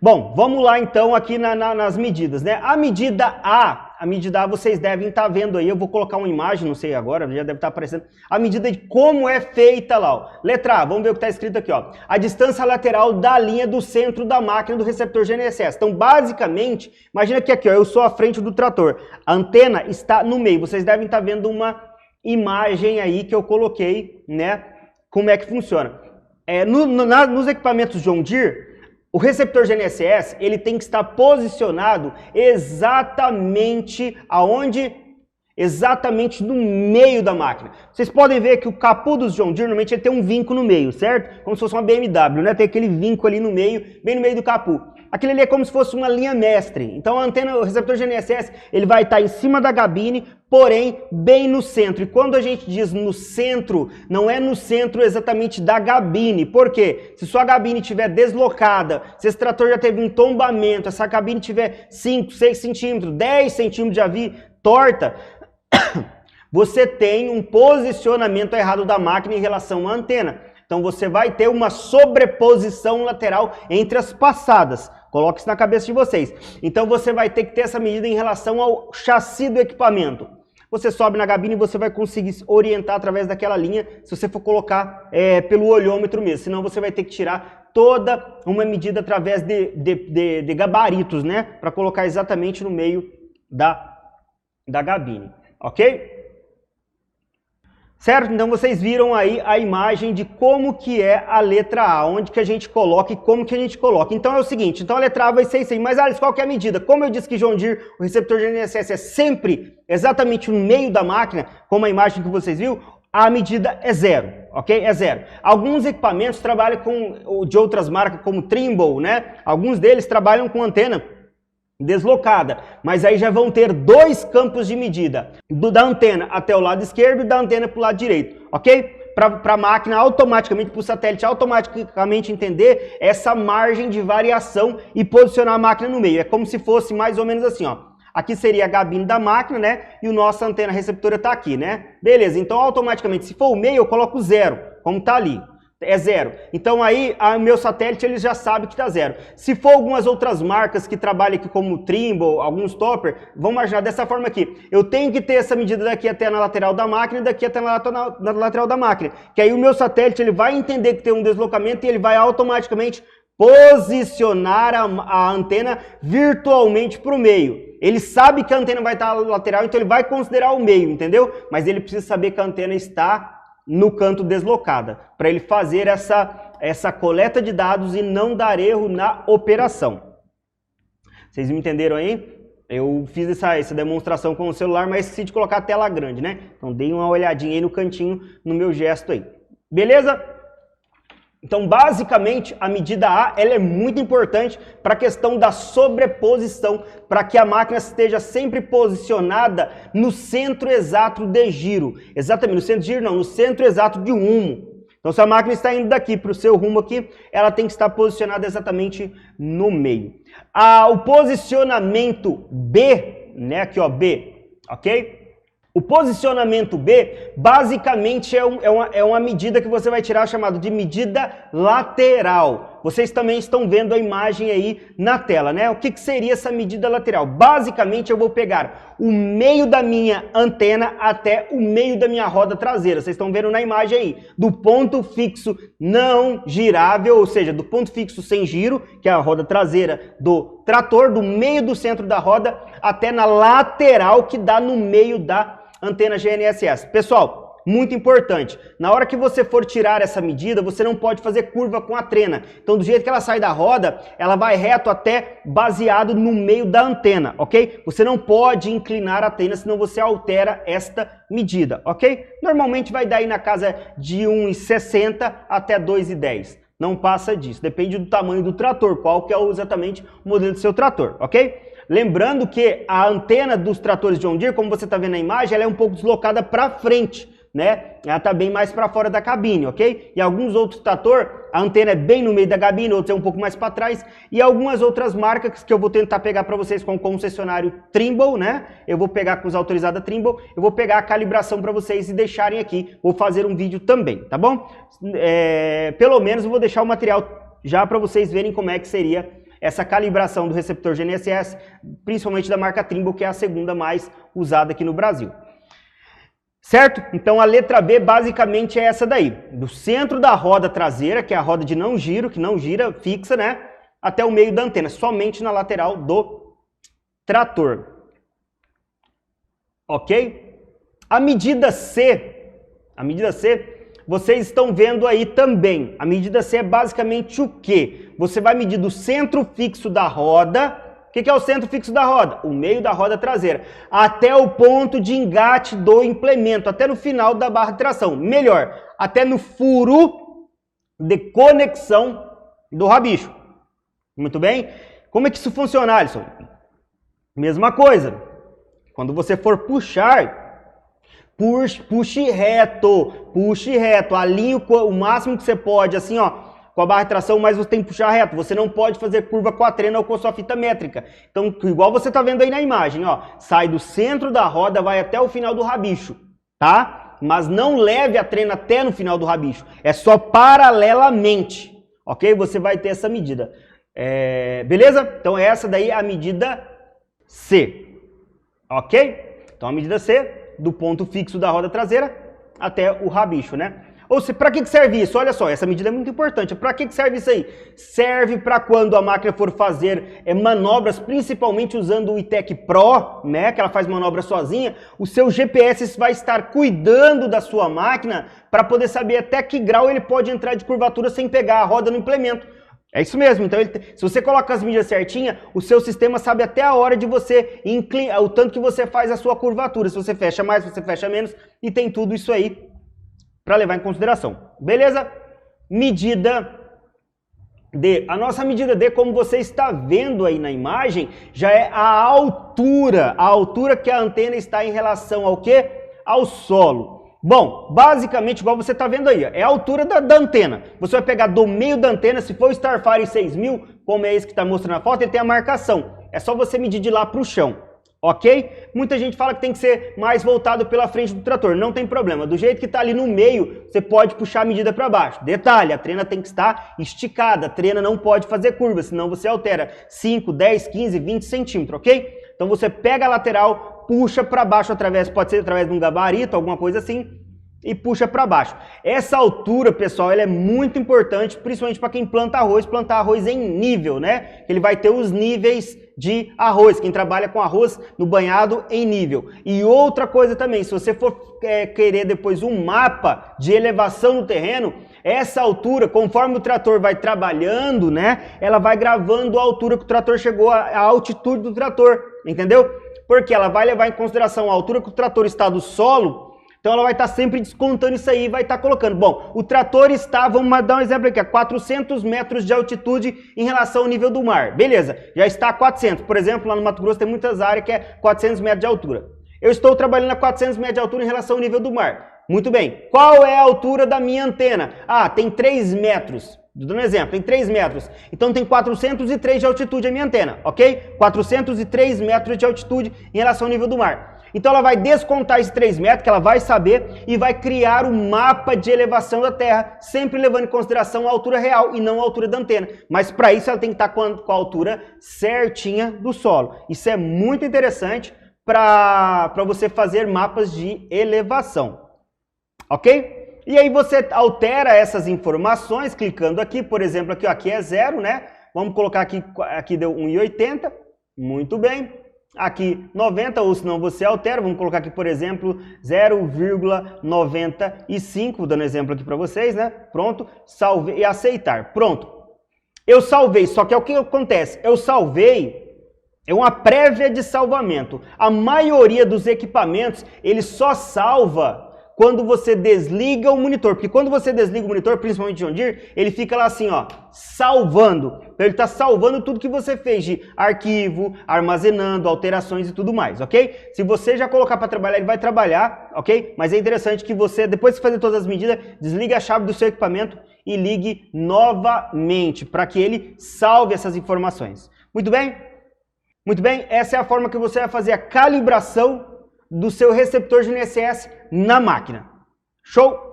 Bom, vamos lá então aqui nas medidas, né? A medida A vocês devem estar vendo aí, eu vou colocar uma imagem, não sei agora, já deve estar aparecendo, a medida de como é feita lá, ó. Letra A, vamos ver o que está escrito aqui, ó. A distância lateral da linha do centro da máquina do receptor GNSS. Então, basicamente, imagina que aqui, ó, eu sou à frente do trator, a antena está no meio, vocês devem estar vendo uma imagem aí que eu coloquei, né? Como é que funciona. Nos equipamentos John Deere, o receptor GNSS, ele tem que estar posicionado exatamente aonde? Exatamente no meio da máquina. Vocês podem ver que o capô dos John Deere, normalmente ele tem um vinco no meio, certo? Como se fosse uma BMW, né? Tem aquele vinco ali no meio, bem no meio do capô. Aquele ali é como se fosse uma linha mestre. Então a antena, o receptor GNSS, ele vai estar em cima da gabine, porém bem no centro. E quando a gente diz no centro, não é no centro exatamente da gabine. Por quê? Se sua gabine estiver deslocada, se esse trator já teve um tombamento, essa gabine tiver 5, 6 centímetros, 10 centímetros de avi torta, você tem um posicionamento errado da máquina em relação à antena. Então você vai ter uma sobreposição lateral entre as passadas. Coloque isso na cabeça de vocês. Então você vai ter que ter essa medida em relação ao chassi do equipamento. Você sobe na gabine e você vai conseguir orientar através daquela linha, se você for colocar pelo olhômetro mesmo. Senão você vai ter que tirar toda uma medida através de gabaritos, né? Para colocar exatamente no meio da gabine. Ok? Certo? Então vocês viram aí a imagem de como que é a letra A, onde que a gente coloca e como que a gente coloca. Então é o seguinte, então a letra A vai ser isso aí, mas Alice, qual que é a medida? Como eu disse que John Deere, o receptor GNSS é sempre exatamente no meio da máquina, como a imagem que vocês viram, a medida é 0, ok? É 0. Alguns equipamentos trabalham de outras marcas, como Trimble, né? Alguns deles trabalham com antena deslocada, mas aí já vão ter 2 campos de medida, da antena até o lado esquerdo e da antena para o lado direito, ok? Para a máquina automaticamente, para o satélite automaticamente entender essa margem de variação e posicionar a máquina no meio. É como se fosse mais ou menos assim, ó. Aqui seria a gabine da máquina, né? E a nossa antena receptora está aqui, né? Beleza, então automaticamente, se for o meio, eu coloco 0, como está ali. É 0. Então aí o meu satélite ele já sabe que está 0. Se for algumas outras marcas que trabalham aqui como Trimble, alguns Topper, vamos imaginar dessa forma aqui. Eu tenho que ter essa medida daqui até na lateral da máquina e daqui até na lateral da máquina. Que aí o meu satélite ele vai entender que tem um deslocamento e ele vai automaticamente posicionar a antena virtualmente para o meio. Ele sabe que a antena vai estar na lateral, então ele vai considerar o meio, entendeu? Mas ele precisa saber que a antena está no canto deslocada, para ele fazer essa coleta de dados e não dar erro na operação. Vocês me entenderam aí? Eu fiz essa demonstração com o celular, mas esqueci de colocar a tela grande, né? Então dei uma olhadinha aí no cantinho, no meu gesto aí. Beleza? Então, basicamente, a medida A ela é muito importante para a questão da sobreposição, para que a máquina esteja sempre posicionada no centro exato de giro. Exatamente, no centro de giro não, no centro exato de rumo. Então, se a máquina está indo daqui para o seu rumo aqui, ela tem que estar posicionada exatamente no meio. O posicionamento B, né, aqui ó, B, ok? O posicionamento B, basicamente, é uma medida que você vai tirar chamada de medida lateral. Vocês também estão vendo a imagem aí na tela, né? O que seria essa medida lateral? Basicamente, eu vou pegar o meio da minha antena até o meio da minha roda traseira. Vocês estão vendo na imagem aí. Do ponto fixo não girável, ou seja, do ponto fixo sem giro, que é a roda traseira do trator, do meio do centro da roda, até na lateral que dá no meio da antena GNSS. Pessoal, muito importante, na hora que você for tirar essa medida, você não pode fazer curva com a trena. Então, do jeito que ela sai da roda, ela vai reto até baseado no meio da antena, ok? Você não pode inclinar a trena, senão você altera esta medida, ok? Normalmente vai dar aí na casa de 1,60 até 2,10. Não passa disso, depende do tamanho do trator, qual que é exatamente o modelo do seu trator, ok? Lembrando que a antena dos tratores John Deere, como você está vendo na imagem, ela é um pouco deslocada para frente, né? Ela está bem mais para fora da cabine, ok? E alguns outros trator, a antena é bem no meio da cabine, outros é um pouco mais para trás. E algumas outras marcas que eu vou tentar pegar para vocês com o concessionário Trimble, né? Eu vou pegar com os autorizados Trimble, eu vou pegar a calibração para vocês e deixarem aqui. Vou fazer um vídeo também, tá bom? Pelo menos eu vou deixar o material já para vocês verem como é que seria essa calibração do receptor GNSS, principalmente da marca Trimble, que é a segunda mais usada aqui no Brasil. Certo? Então a letra B basicamente é essa daí. Do centro da roda traseira, que é a roda de não giro, que não gira, fixa, né? Até o meio da antena, somente na lateral do trator. Ok? A medida C, vocês estão vendo aí também. A medida C é basicamente o quê? Você vai medir do centro fixo da roda. O que é o centro fixo da roda? O meio da roda traseira. Até o ponto de engate do implemento, até no final da barra de tração. Melhor, até no furo de conexão do rabicho. Muito bem? Como é que isso funciona, Alisson? Mesma coisa. Quando você for puxar, puxe reto. Alinhe o máximo que você pode, assim, ó, com a barra de tração, mas você tem que puxar reto. Você não pode fazer curva com a trena ou com a sua fita métrica. Então, igual você está vendo aí na imagem, ó, sai do centro da roda, vai até o final do rabicho, tá? Mas não leve a trena até no final do rabicho. É só paralelamente, ok? Você vai ter essa medida. Beleza? Então, essa daí é a medida C, ok? Então, a medida C, do ponto fixo da roda traseira até o rabicho, né? Ou seja, para que serve isso? Olha só, essa medida é muito importante. Para que serve isso aí? Serve para quando a máquina for fazer manobras, principalmente usando o ITEC Pro, né, que ela faz manobra sozinha, o seu GPS vai estar cuidando da sua máquina para poder saber até que grau ele pode entrar de curvatura sem pegar a roda no implemento. É isso mesmo, então se você coloca as medidas certinhas, o seu sistema sabe até a hora de você inclinar, o tanto que você faz a sua curvatura, se você fecha mais, se você fecha menos, e tem tudo isso aí para levar em consideração. Beleza? Medida D. A nossa medida D, como você está vendo aí na imagem, já é a altura que a antena está em relação ao quê? Ao solo. Bom, basicamente, igual você está vendo aí, é a altura da antena. Você vai pegar do meio da antena, se for o Starfire 6000, como é esse que está mostrando na foto, ele tem a marcação. É só você medir de lá para o chão. Ok? Muita gente fala que tem que ser mais voltado pela frente do trator. Não tem problema. Do jeito que está ali no meio, você pode puxar a medida para baixo. Detalhe, a trena tem que estar esticada. A trena não pode fazer curva, senão você altera 5, 10, 15, 20 centímetros, ok? Então você pega a lateral, puxa para baixo, pode ser através de um gabarito, alguma coisa assim, e puxa para baixo. Essa altura, pessoal, ela é muito importante, principalmente para quem plantar arroz em nível, né? Ele vai ter os níveis de arroz, quem trabalha com arroz no banhado em nível. E outra coisa também, se você for querer depois um mapa de elevação no terreno, essa altura, conforme o trator vai trabalhando, né? Ela vai gravando a altura que o trator chegou, a altitude do trator, entendeu? Porque ela vai levar em consideração a altura que o trator está do solo. Então ela vai estar sempre descontando isso aí e vai estar colocando. Bom, o trator está, vamos dar um exemplo aqui, a 400 metros de altitude em relação ao nível do mar. Beleza, já está a 400. Por exemplo, lá no Mato Grosso tem muitas áreas que é 400 metros de altura. Eu estou trabalhando a 400 metros de altura em relação ao nível do mar. Muito bem. Qual é a altura da minha antena? Ah, tem 3 metros. Dando um exemplo, tem 3 metros. Então tem 403 de altitude a minha antena, ok? 403 metros de altitude em relação ao nível do mar. Então ela vai descontar esses 3 metros, que ela vai saber, e vai criar um mapa de elevação da Terra, sempre levando em consideração a altura real e não a altura da antena. Mas para isso ela tem que estar com a altura certinha do solo. Isso é muito interessante para você fazer mapas de elevação, ok? E aí você altera essas informações clicando aqui, por exemplo, aqui é 0, né? Vamos colocar aqui deu 1,80, muito bem. Aqui 90, ou senão você altera, vamos colocar aqui, por exemplo, 0,95, dando exemplo aqui para vocês, né? Pronto, salvei e aceitar. Pronto. Eu salvei, só que é o que acontece? Eu salvei, é uma prévia de salvamento. A maioria dos equipamentos, ele só salva quando você desliga o monitor, porque quando você desliga o monitor, principalmente John Deere, ele fica lá assim, ó, salvando. Então ele está salvando tudo que você fez de arquivo, armazenando, alterações e tudo mais, ok? Se você já colocar para trabalhar, ele vai trabalhar, ok? Mas é interessante que você, depois de fazer todas as medidas, desligue a chave do seu equipamento e ligue novamente, para que ele salve essas informações. Muito bem? Muito bem, essa é a forma que você vai fazer a calibração do seu receptor GNSS na máquina. Show?